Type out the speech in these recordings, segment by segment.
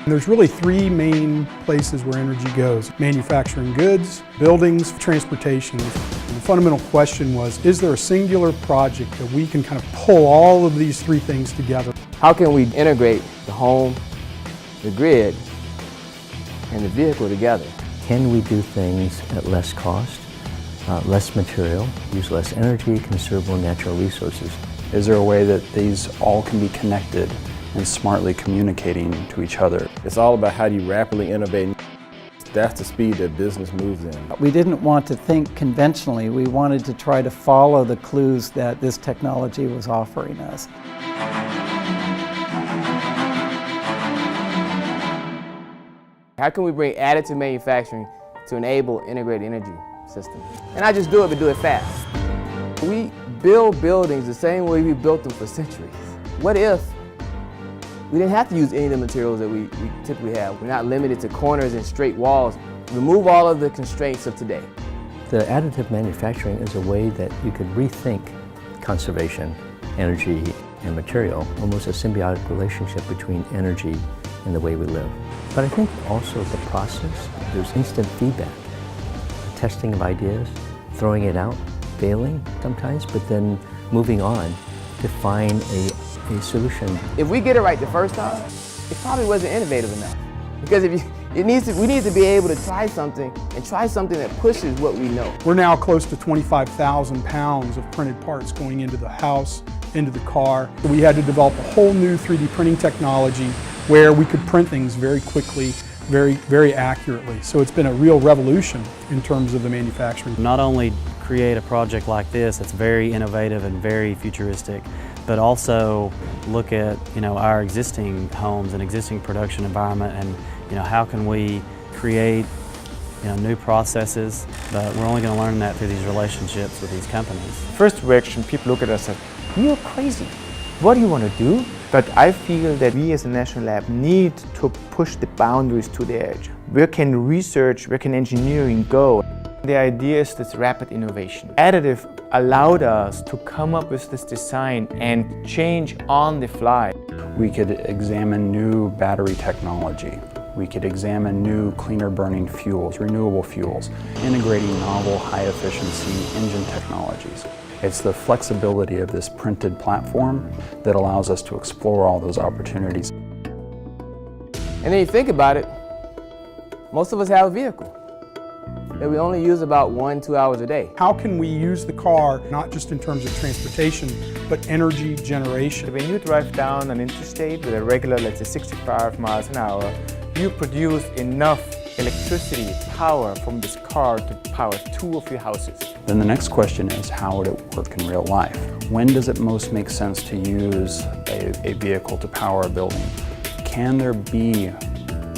And there's really three main places where energy goes: manufacturing goods, buildings, transportation. And the fundamental question was, is there a singular project that we can kind of pull all of these three things together? How can we integrate the home, the grid, and the vehicle together? Can we do things at less cost, less material, use less energy, conserve more natural resources? Is there a way that these all can be connected and smartly communicating to each other? It's all about how do you rapidly innovate. That's the speed that business moves in. We didn't want to think conventionally. We wanted to try to follow the clues that this technology was offering us. How can we bring additive manufacturing to enable integrated energy systems? And not just do it, but do it fast. We build buildings the same way we built them for centuries. What if we didn't have to use any of the materials that we typically have? We're not limited to corners and straight walls. Remove all of the constraints of today. The additive manufacturing is a way that you could rethink conservation, energy, and material, almost a symbiotic relationship between energy and the way we live. But I think also the process, there's instant feedback, testing of ideas, throwing it out, failing sometimes, but then moving on to find a solution. If we get it right the first time, it probably wasn't innovative enough. Because we need to be able to try something that pushes what we know. We're now close to 25,000 pounds of printed parts going into the house, into the car. We had to develop a whole new 3D printing technology where we could print things very quickly, very accurately. So it's been a real revolution in terms of the manufacturing. Not only create a project like this that's very innovative and very futuristic, but also look at our existing homes and existing production environment, and how can we create new processes. But we're only going to learn that through these relationships with these companies. First reaction, people look at us and say, "You're crazy. What do you want to do?" But I feel that we as a national lab need to push the boundaries to the edge. Where can research, where can engineering go? The idea is this rapid innovation. Additive allowed us to come up with this design and change on the fly. We could examine new battery technology. We could examine new cleaner burning fuels, renewable fuels, integrating novel high efficiency engine technologies. It's the flexibility of this printed platform that allows us to explore all those opportunities. And then you think about it, most of us have a vehicle that we only use about 1-2 hours a day. How can we use the car, not just in terms of transportation, but energy generation? When you drive down an interstate with a regular, let's say 65 miles an hour, you produce enough electricity, power from this car to power 2 of your houses. Then the next question is, how would it work in real life? When does it most make sense to use a vehicle to power a building? Can there be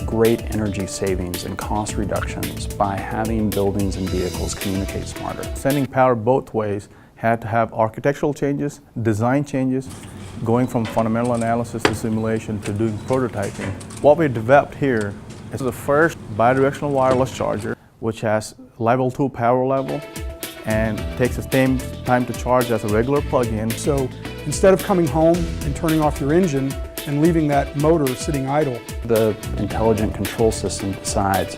great energy savings and cost reductions by having buildings and vehicles communicate smarter? Sending power both ways had to have architectural changes, design changes, going from fundamental analysis to simulation to doing prototyping. What we developed here is the first bidirectional wireless charger, which has level 2 power level and takes the same time to charge as a regular plug-in. So instead of coming home and turning off your engine and leaving that motor sitting idle, the intelligent control system decides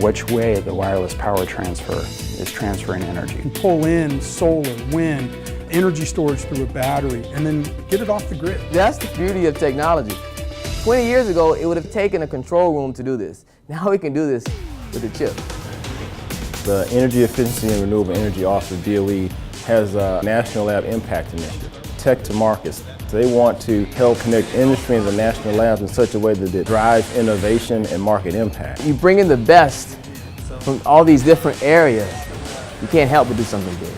which way the wireless power transfer is transferring energy. you can pull in solar, wind, energy storage through a battery, and then get it off the grid. That's the beauty of technology. 20 years ago, it would have taken a control room to do this. Now we can do this with a chip. The Energy Efficiency and Renewable Energy Office of DOE has a National Lab Impact Initiative, Tech to Markets. So they want to help connect industry and the national labs in such a way that it drives innovation and market impact. You bring in the best from all these different areas, you can't help but do something big.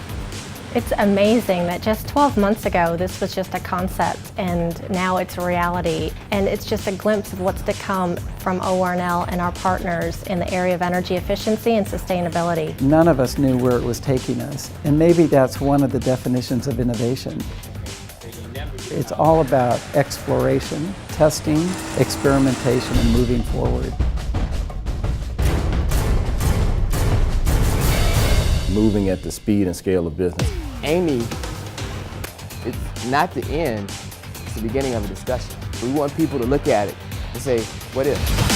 It's amazing that just 12 months ago this was just a concept, and now it's a reality, and it's just a glimpse of what's to come from ORNL and our partners in the area of energy efficiency and sustainability. None of us knew where it was taking us, and maybe that's one of the definitions of innovation. It's all about exploration, testing, experimentation, and moving forward. Moving at the speed and scale of business. Amy, it's not the end, it's the beginning of a discussion. We want people to look at it and say, What if?